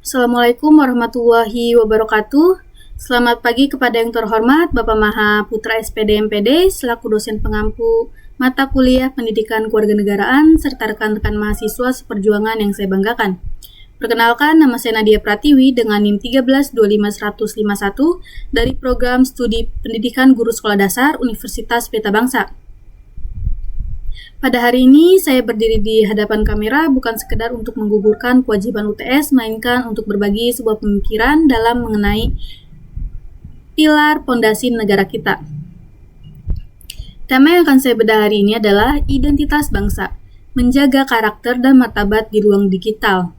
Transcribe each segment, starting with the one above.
Assalamualaikum warahmatullahi wabarakatuh. Selamat pagi kepada yang terhormat Bapak Maha Putra SPD MPD selaku dosen pengampu mata kuliah Pendidikan Kewarganegaraan serta rekan-rekan mahasiswa seperjuangan yang saya banggakan. Perkenalkan, nama saya Nadia Pratiwi dengan NIM 1325151 dari Program Studi Pendidikan Guru Sekolah Dasar Universitas Pelita Bangsa. Pada hari ini, saya berdiri di hadapan kamera bukan sekedar untuk menggugurkan kewajiban UTS, melainkan untuk berbagi sebuah pemikiran dalam mengenai pilar pondasi negara kita. Tema yang akan saya bedah hari ini adalah identitas bangsa, menjaga karakter dan martabat di ruang digital.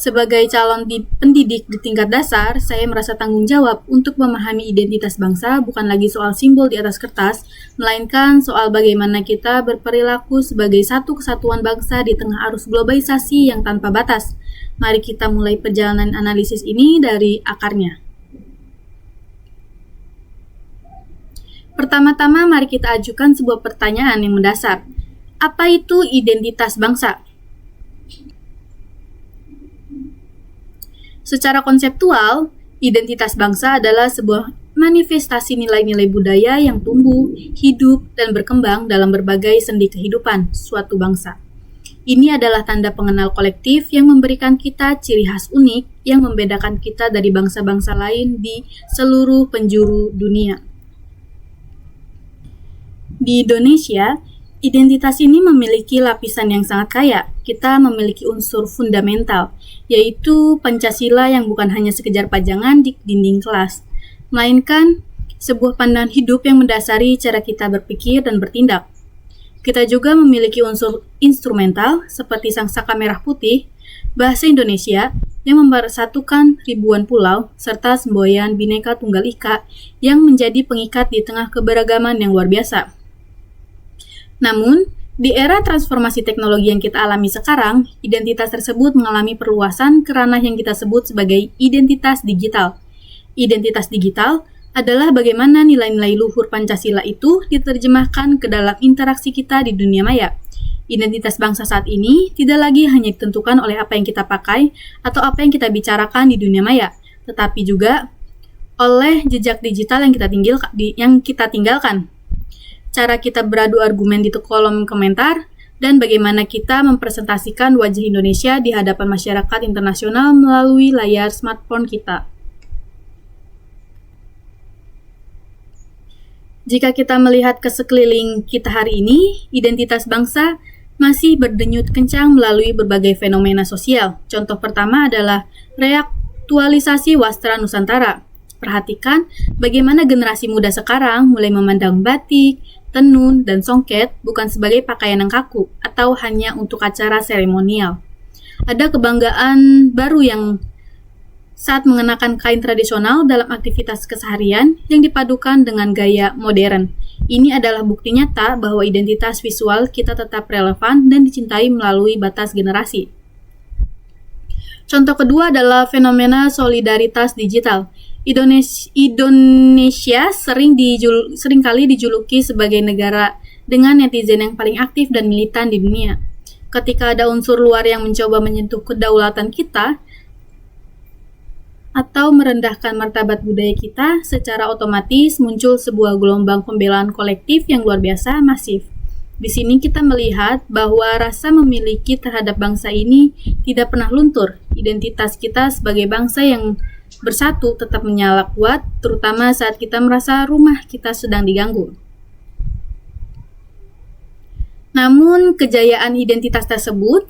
Sebagai calon pendidik di tingkat dasar, saya merasa tanggung jawab untuk memahami identitas bangsa bukan lagi soal simbol di atas kertas, melainkan soal bagaimana kita berperilaku sebagai satu kesatuan bangsa di tengah arus globalisasi yang tanpa batas. Mari kita mulai perjalanan analisis ini dari akarnya. Pertama-tama, mari kita ajukan sebuah pertanyaan yang mendasar. Apa itu identitas bangsa? Secara konseptual, identitas bangsa adalah sebuah manifestasi nilai-nilai budaya yang tumbuh, hidup, dan berkembang dalam berbagai sendi kehidupan suatu bangsa. Ini adalah tanda pengenal kolektif yang memberikan kita ciri khas unik yang membedakan kita dari bangsa-bangsa lain di seluruh penjuru dunia. Di Indonesia, identitas ini memiliki lapisan yang sangat kaya. Kita memiliki unsur fundamental, yaitu Pancasila yang bukan hanya sekedar pajangan di dinding kelas, melainkan sebuah pandangan hidup yang mendasari cara kita berpikir dan bertindak. Kita juga memiliki unsur instrumental seperti Sangsaka Merah Putih, bahasa Indonesia yang mempersatukan ribuan pulau, serta semboyan Bhinneka Tunggal Ika yang menjadi pengikat di tengah keberagaman yang luar biasa. Namun, di era transformasi teknologi yang kita alami sekarang, identitas tersebut mengalami perluasan ke ranah yang kita sebut sebagai identitas digital. Identitas digital adalah bagaimana nilai-nilai luhur Pancasila itu diterjemahkan ke dalam interaksi kita di dunia maya. Identitas bangsa saat ini tidak lagi hanya ditentukan oleh apa yang kita pakai atau apa yang kita bicarakan di dunia maya, tetapi juga oleh jejak digital yang kita tinggalkan. Cara kita beradu argumen di kolom komentar, dan bagaimana kita mempresentasikan wajah Indonesia di hadapan masyarakat internasional melalui layar smartphone kita. Jika kita melihat ke sekeliling kita hari ini, identitas bangsa masih berdenyut kencang melalui berbagai fenomena sosial. Contoh pertama adalah reaktualisasi wastra Nusantara. Perhatikan bagaimana generasi muda sekarang mulai memandang batik, tenun, dan songket bukan sebagai pakaian yang kaku atau hanya untuk acara seremonial. Ada kebanggaan baru yang saat mengenakan kain tradisional dalam aktivitas keseharian yang dipadukan dengan gaya modern. Ini adalah bukti nyata bahwa identitas visual kita tetap relevan dan dicintai melalui batas generasi. Contoh kedua adalah fenomena solidaritas digital. Indonesia seringkali dijuluki sebagai negara dengan netizen yang paling aktif dan militan di dunia. Ketika ada unsur luar yang mencoba menyentuh kedaulatan kita atau merendahkan martabat budaya kita, secara otomatis muncul sebuah gelombang pembelaan kolektif yang luar biasa masif. Di sini kita melihat bahwa rasa memiliki terhadap bangsa ini tidak pernah luntur. Identitas kita sebagai bangsa yang bersatu tetap menyala kuat, terutama saat kita merasa rumah kita sedang diganggu. Namun, kejayaan identitas tersebut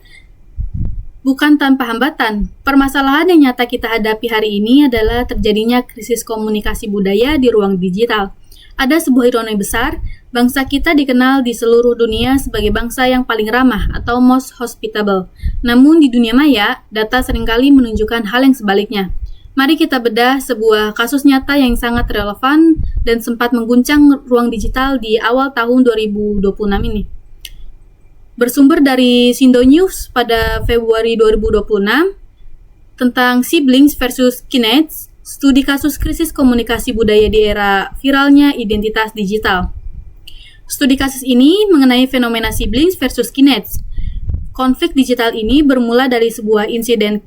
bukan tanpa hambatan. Permasalahan yang nyata kita hadapi hari ini adalah terjadinya krisis komunikasi budaya di ruang digital. Ada sebuah ironi besar, bangsa kita dikenal di seluruh dunia sebagai bangsa yang paling ramah atau most hospitable. Namun di dunia maya, data seringkali menunjukkan hal yang sebaliknya. Mari kita bedah sebuah kasus nyata yang sangat relevan dan sempat mengguncang ruang digital di awal tahun 2026 ini. Bersumber dari Sindo News pada Februari 2026 tentang Siblings versus Kineeds, studi kasus krisis komunikasi budaya di era viralnya identitas digital. Studi kasus ini mengenai fenomena Siblings versus Kineeds. Konflik digital ini bermula dari sebuah insiden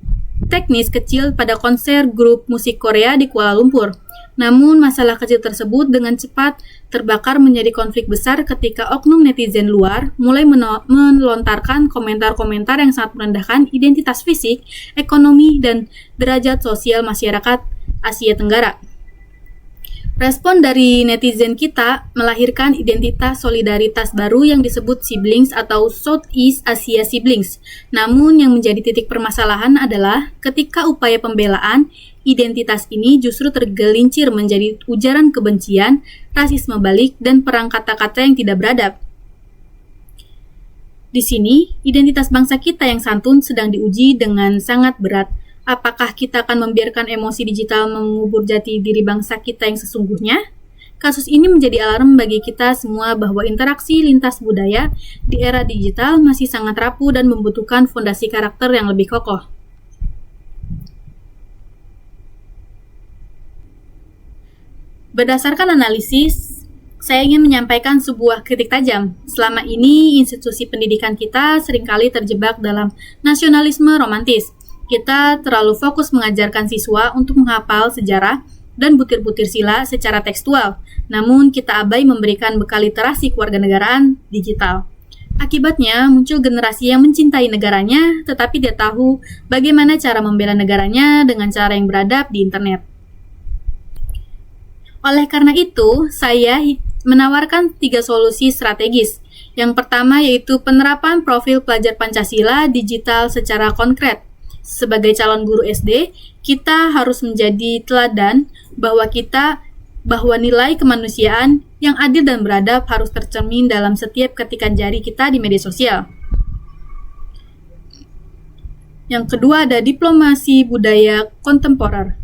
teknis kecil pada konser grup musik Korea di Kuala Lumpur. Namun, masalah kecil tersebut dengan cepat terbakar menjadi konflik besar ketika oknum netizen luar mulai melontarkan komentar-komentar yang sangat merendahkan identitas fisik, ekonomi, dan derajat sosial masyarakat Asia Tenggara. Respon dari netizen kita melahirkan identitas solidaritas baru yang disebut Siblings atau Southeast Asia Siblings. Namun yang menjadi titik permasalahan adalah ketika upaya pembelaan identitas ini justru tergelincir menjadi ujaran kebencian, rasisme balik, dan perang kata-kata yang tidak beradab. Di sini, identitas bangsa kita yang santun sedang diuji dengan sangat berat. Apakah kita akan membiarkan emosi digital mengubur jati diri bangsa kita yang sesungguhnya? Kasus ini menjadi alarm bagi kita semua bahwa interaksi lintas budaya di era digital masih sangat rapuh dan membutuhkan fondasi karakter yang lebih kokoh. Berdasarkan analisis, saya ingin menyampaikan sebuah kritik tajam. Selama ini, institusi pendidikan kita seringkali terjebak dalam nasionalisme romantis. Kita terlalu fokus mengajarkan siswa untuk menghafal sejarah dan butir-butir sila secara tekstual, namun kita abai memberikan bekal literasi kewarganegaraan digital. Akibatnya, muncul generasi yang mencintai negaranya, tetapi dia tahu bagaimana cara membela negaranya dengan cara yang beradab di internet. Oleh karena itu, saya menawarkan 3 solusi strategis. Yang pertama yaitu penerapan profil pelajar Pancasila digital secara konkret. Sebagai calon guru SD, kita harus menjadi teladan bahwa nilai kemanusiaan yang adil dan beradab harus tercermin dalam setiap ketikan jari kita di media sosial. Yang kedua ada diplomasi budaya kontemporer.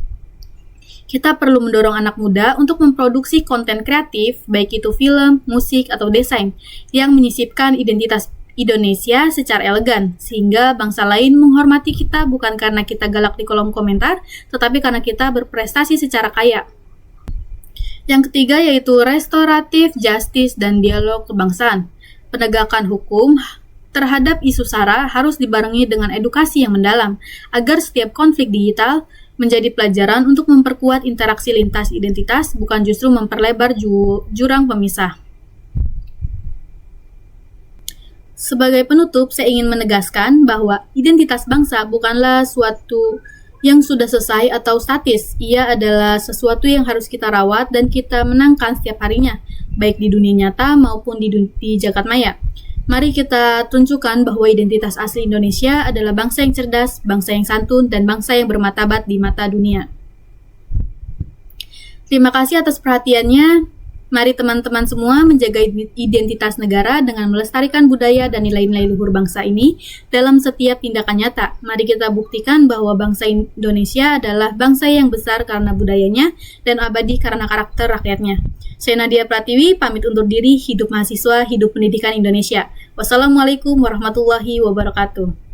Kita perlu mendorong anak muda untuk memproduksi konten kreatif, baik itu film, musik, atau desain, yang menyisipkan identitas Indonesia secara elegan, sehingga bangsa lain menghormati kita bukan karena kita galak di kolom komentar, tetapi karena kita berprestasi secara kaya. Yang ketiga yaitu restoratif justice dan dialog kebangsaan. Penegakan hukum terhadap isu SARA harus dibarengi dengan edukasi yang mendalam, agar setiap konflik digital menjadi pelajaran untuk memperkuat interaksi lintas identitas, bukan justru memperlebar jurang pemisah. Sebagai penutup, saya ingin menegaskan bahwa identitas bangsa bukanlah suatu yang sudah selesai atau statis. Ia adalah sesuatu yang harus kita rawat dan kita menangkan setiap harinya, baik di dunia nyata maupun di jagat maya. Mari kita tunjukkan bahwa identitas asli Indonesia adalah bangsa yang cerdas, bangsa yang santun, dan bangsa yang bermartabat di mata dunia. Terima kasih atas perhatiannya. Mari teman-teman semua menjaga identitas negara dengan melestarikan budaya dan nilai-nilai luhur bangsa ini dalam setiap tindakan nyata. Mari kita buktikan bahwa bangsa Indonesia adalah bangsa yang besar karena budayanya dan abadi karena karakter rakyatnya. Saya Nadia Pratiwi, pamit undur diri. Hidup mahasiswa, hidup pendidikan Indonesia. Wassalamualaikum warahmatullahi wabarakatuh.